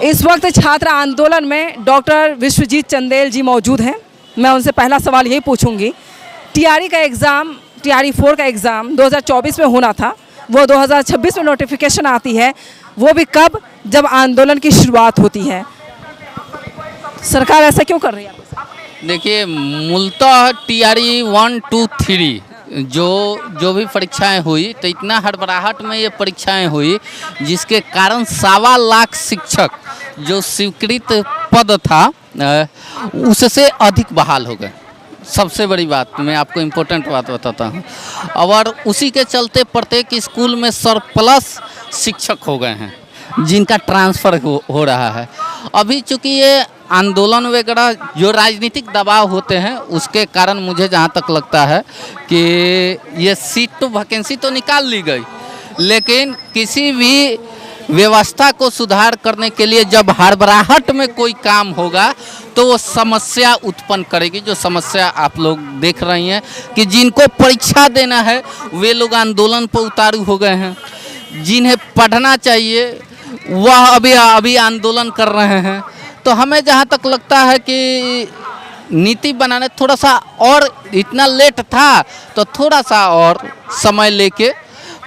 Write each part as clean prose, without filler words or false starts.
इस वक्त छात्र आंदोलन में डॉक्टर विश्वजीत चंदेल जी मौजूद हैं। मैं उनसे पहला सवाल यही पूछूंगी, टीआरई का एग्ज़ाम, टीआरई 4 का एग्ज़ाम 2024 में होना था, वो 2026 में नोटिफिकेशन आती है, वो भी कब, जब आंदोलन की शुरुआत होती है। सरकार ऐसा क्यों कर रही है? देखिए, मूलतः टीआरई 1, 2, 3 जो भी परीक्षाएं हुई, तो इतना हड़बड़ाहट में ये परीक्षाएं हुई जिसके कारण 1.25 लाख शिक्षक जो स्वीकृत पद था उससे अधिक बहाल हो गए। सबसे बड़ी बात, मैं आपको इम्पोर्टेंट बात बताता हूँ। और उसी के चलते प्रत्येक स्कूल में सरप्लस शिक्षक हो गए हैं जिनका ट्रांसफ़र हो रहा है। अभी चूँकि ये आंदोलन वगैरह जो राजनीतिक दबाव होते हैं उसके कारण मुझे जहाँ तक लगता है कि ये सीट तो वैकेंसी तो निकाल ली गई, लेकिन किसी भी व्यवस्था को सुधार करने के लिए जब हड़बड़ाहट में कोई काम होगा तो वो समस्या उत्पन्न करेगी। जो समस्या आप लोग देख रही हैं कि जिनको परीक्षा देना है वे लोग आंदोलन पर उतारू हो गए हैं, जिन्हें पढ़ना चाहिए वह अभी आंदोलन कर रहे हैं। तो हमें जहाँ तक लगता है कि नीति बनाने थोड़ा सा और, इतना लेट था तो थोड़ा सा और समय लेके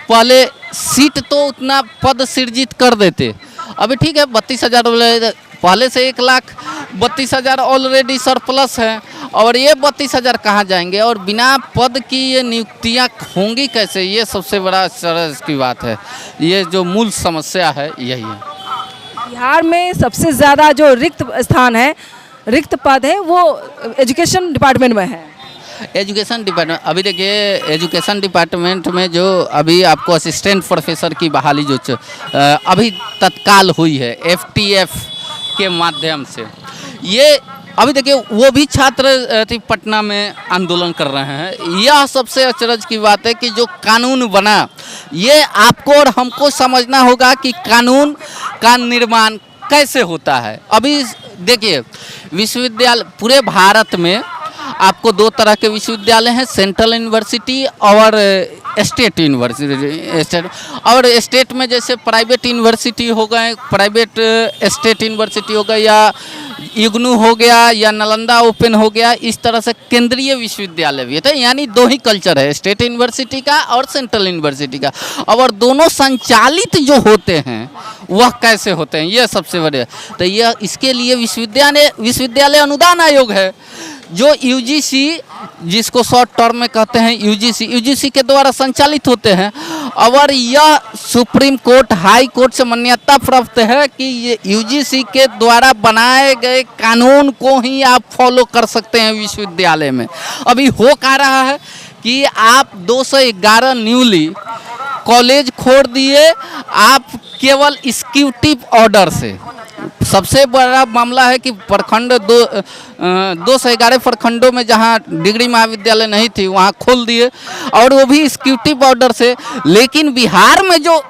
पहले सीट तो उतना पद सृजित कर देते। अभी ठीक है, 32,000 पहले से 1,32,000 ऑलरेडी सरप्लस है, और ये 32,000 कहाँ जाएंगे और बिना पद की ये नियुक्तियाँ होंगी कैसे? ये सबसे बड़ा सरस की बात है। ये जो मूल समस्या है यही है। बिहार में सबसे ज़्यादा जो रिक्त स्थान है, रिक्त पद है, वो एजुकेशन डिपार्टमेंट में है। एजुकेशन डिपार्टमेंट, अभी देखिए एजुकेशन डिपार्टमेंट में जो अभी आपको असिस्टेंट प्रोफेसर की बहाली जो अभी तत्काल हुई है एफटीएफ के माध्यम से, ये अभी देखिए वो भी छात्र पटना में आंदोलन कर रहे हैं। यह सबसे अचरज की बात है कि जो कानून बना, ये आपको और हमको समझना होगा कि कानून का निर्माण कैसे होता है। अभी देखिए विश्वविद्यालय पूरे भारत में आपको 2 तरह के विश्वविद्यालय हैं, सेंट्रल यूनिवर्सिटी और स्टेट यूनिवर्सिटी। और स्टेट में जैसे प्राइवेट यूनिवर्सिटी हो गए, प्राइवेट स्टेट यूनिवर्सिटी हो गया, या इग्नू हो गया, या नालंदा ओपन हो गया, इस तरह से केंद्रीय विश्वविद्यालय भी है। यानी 2 ही कल्चर है, स्टेट यूनिवर्सिटी का और सेंट्रल यूनिवर्सिटी का। और दोनों संचालित जो होते हैं वह कैसे होते हैं, यह सबसे बड़े। तो यह इसके लिए विश्वविद्यालय अनुदान आयोग है जो यूजीसी, जिसको शॉर्ट टर्म में कहते हैं यूजीसी के द्वारा संचालित होते हैं। और यह सुप्रीम कोर्ट, हाई कोर्ट से मान्यता प्राप्त है कि ये यूजीसी के द्वारा बनाए गए कानून को ही आप फॉलो कर सकते हैं विश्वविद्यालय में। अभी हो क्या रहा है कि आप 211 न्यूली कॉलेज खोल दिए आप केवल एग्जीक्यूटिव ऑर्डर से। सबसे बड़ा मामला है कि प्रखंड 211 प्रखंडों में जहां डिग्री महाविद्यालय नहीं थी वहां खोल दिए, और वो भी एग्जीक्यूटिव ऑर्डर से। लेकिन बिहार में जो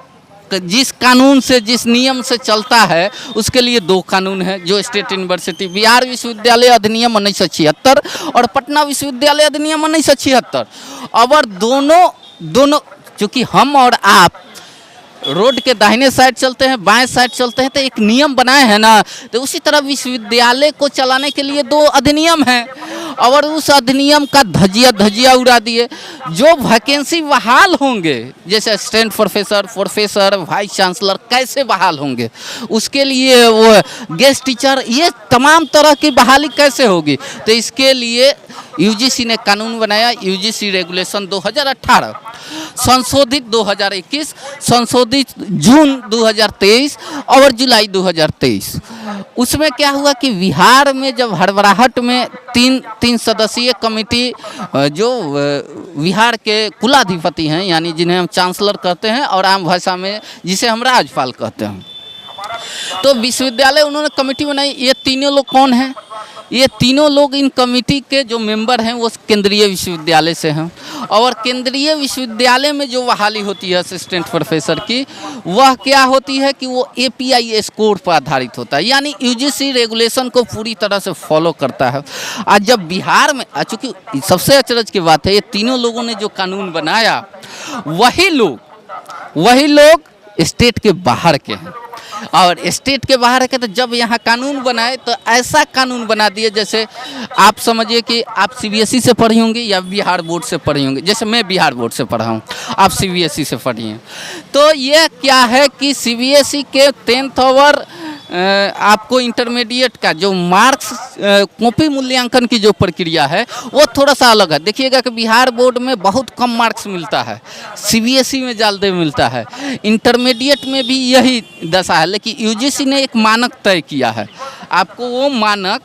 जिस कानून से, जिस नियम से चलता है उसके लिए 2 कानून हैं, जो स्टेट यूनिवर्सिटी, बिहार विश्वविद्यालय अधिनियम 1976 और पटना विश्वविद्यालय अधिनियम 1976। और दोनों चूँकि हम और आप रोड के दाहिने साइड चलते हैं, बाएं साइड चलते हैं, तो एक नियम बनाए हैं ना, तो उसी तरह विश्वविद्यालय को चलाने के लिए 2 अधिनियम हैं। और उस अधिनियम का धजिया उड़ा दिए। जो वैकेंसी बहाल होंगे, जैसे असिस्टेंट प्रोफेसर, वाइस चांसलर कैसे बहाल होंगे, उसके लिए वो गेस्ट टीचर, ये तमाम तरह की बहाली कैसे होगी? तो इसके लिए यूजीसी ने कानून बनाया, यूजीसी रेगुलेशन 2018, संशोधित 2021, संशोधित जून 2023 और जुलाई 2023। उसमें क्या हुआ कि बिहार में जब हड़बड़ाहट में 3 सदस्यीय कमेटी, जो बिहार के कुलाधिपति हैं, यानी जिन्हें हम चांसलर कहते हैं और आम भाषा में जिसे हम राज्यपाल कहते हैं, तो विश्वविद्यालय उन्होंने कमेटी बनाई। ये तीनों लोग कौन हैं? ये तीनों लोग, इन कमेटी के जो मेंबर हैं वो केंद्रीय विश्वविद्यालय से हैं। और केंद्रीय विश्वविद्यालय में जो बहाली होती है असिस्टेंट प्रोफेसर की, वह क्या होती है कि वो API स्कोर पर आधारित होता है, यानी यूजीसी रेगुलेशन को पूरी तरह से फॉलो करता है। आज जब बिहार में, चूँकि सबसे अचरज की बात है, ये तीनों लोगों ने जो कानून बनाया वही लोग स्टेट के बाहर के हैं। और स्टेट के बाहर है तो जब यहाँ कानून बनाए तो ऐसा कानून बना दिए, जैसे आप समझिए कि आप सीबीएसई से पढ़ी होंगी या बिहार बोर्ड से पढ़ी होंगी। जैसे मैं बिहार बोर्ड से पढ़ा हूँ, आप सीबीएसई से पढ़ी हैं, तो ये क्या है कि सीबीएसई के 10th और आपको इंटरमीडिएट का जो मार्क्स कॉपी मूल्यांकन की जो प्रक्रिया है वो थोड़ा सा अलग है। देखिएगा कि बिहार बोर्ड में बहुत कम मार्क्स मिलता है, सीबीएसई में ज़्यादा मिलता है, इंटरमीडिएट में भी यही दशा है। लेकिन यूजीसी ने एक मानक तय किया है, आपको वो मानक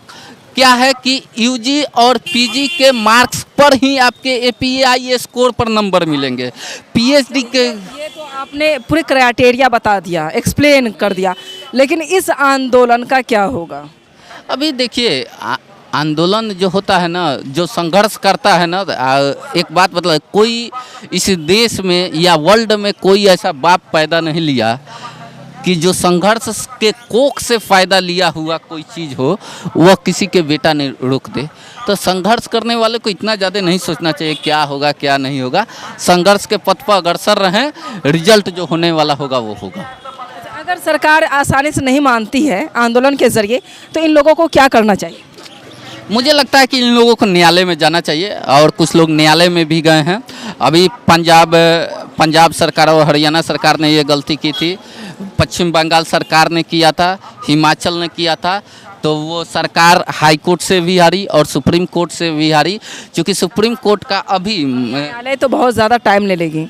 क्या है कि यूजी और पीजी के मार्क्स पर ही आपके एपीआई स्कोर पर नंबर मिलेंगे। पीएचडी के ये तो आपने पूरे क्राइटेरिया बता दिया, एक्सप्लेन कर दिया, लेकिन इस आंदोलन का क्या होगा? अभी देखिए आंदोलन जो होता है ना, जो संघर्ष करता है ना, एक बात मतलब कोई इस देश में या वर्ल्ड में कोई ऐसा बाप पैदा नहीं लिया कि जो संघर्ष के कोख से फ़ायदा लिया हुआ कोई चीज़ हो वह किसी के बेटा ने रोक दे। तो संघर्ष करने वाले को इतना ज़्यादा नहीं सोचना चाहिए क्या होगा क्या नहीं होगा। संघर्ष के पथ पर अग्रसर रहें, रिजल्ट जो होने वाला होगा वो होगा। अगर सरकार आसानी से नहीं मानती है आंदोलन के ज़रिए, तो इन लोगों को क्या करना चाहिए? मुझे लगता है कि इन लोगों को न्यायालय में जाना चाहिए, और कुछ लोग न्यायालय में भी गए हैं। अभी पंजाब सरकार और हरियाणा सरकार ने ये गलती की थी, पश्चिम बंगाल सरकार ने किया था, हिमाचल ने किया था, तो वो सरकार हाई कोर्ट से भी हारी और सुप्रीम कोर्ट से भी हारी। क्योंकि सुप्रीम कोर्ट का अभी न्यायालय तो बहुत ज़्यादा टाइम ले लेगी,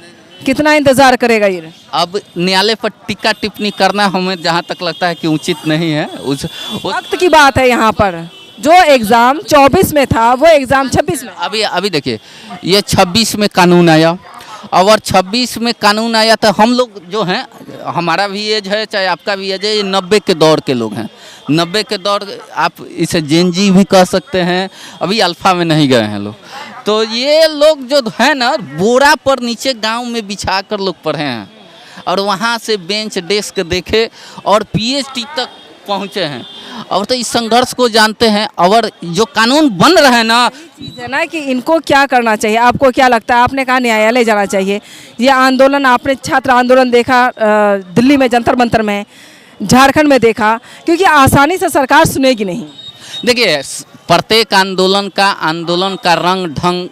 कितना इंतज़ार करेगा ये? अब न्यायालय पर टीका टिप्पणी करना हमें जहाँ तक लगता है कि उचित नहीं है। उस वक्त की बात है यहाँ पर, जो एग्ज़ाम 24 में था वो एग्ज़ाम 26 में। अभी देखिए ये 26 में कानून आया, और 26 में कानून आया तो हम लोग जो हैं, हमारा भी एज है चाहे आपका भी एज है, ये 90 के दौर के लोग हैं। 90 के दौर, आप इसे जेन जी भी कह सकते हैं, अभी अल्फ़ा में नहीं गए हैं लोग। तो ये लोग जो है ना, बोरा पर नीचे गांव में बिछा कर लोग पढ़े हैं, और वहाँ से बेंच डेस्क देखे और पीएचडी तक पहुँचे हैं, और तो इस संघर्ष को जानते हैं। और जो कानून बन रहे हैं ना, चीज़ है ना कि इनको क्या करना चाहिए, आपको क्या लगता है? आपने कहा न्यायालय जाना चाहिए। ये आंदोलन आपने छात्र आंदोलन देखा दिल्ली में जंतर मंतर में, झारखंड में देखा, क्योंकि आसानी से सरकार सुनेगी नहीं। देखिए प्रत्येक आंदोलन का रंग ढंग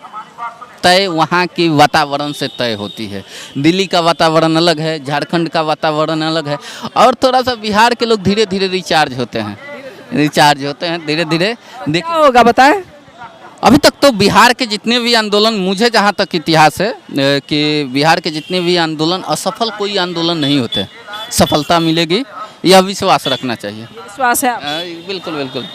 तय वहाँ की वातावरण से तय होती है। दिल्ली का वातावरण अलग है, झारखंड का वातावरण अलग है, और थोड़ा सा बिहार के लोग धीरे धीरे रिचार्ज होते हैं धीरे धीरे। क्या होगा बताएं? अभी तक तो बिहार के जितने भी आंदोलन, मुझे जहाँ तक इतिहास है कि बिहार के जितने भी आंदोलन असफल कोई आंदोलन नहीं होते, सफलता मिलेगी, यह विश्वास रखना चाहिए। विश्वास है? बिल्कुल बिल्कुल।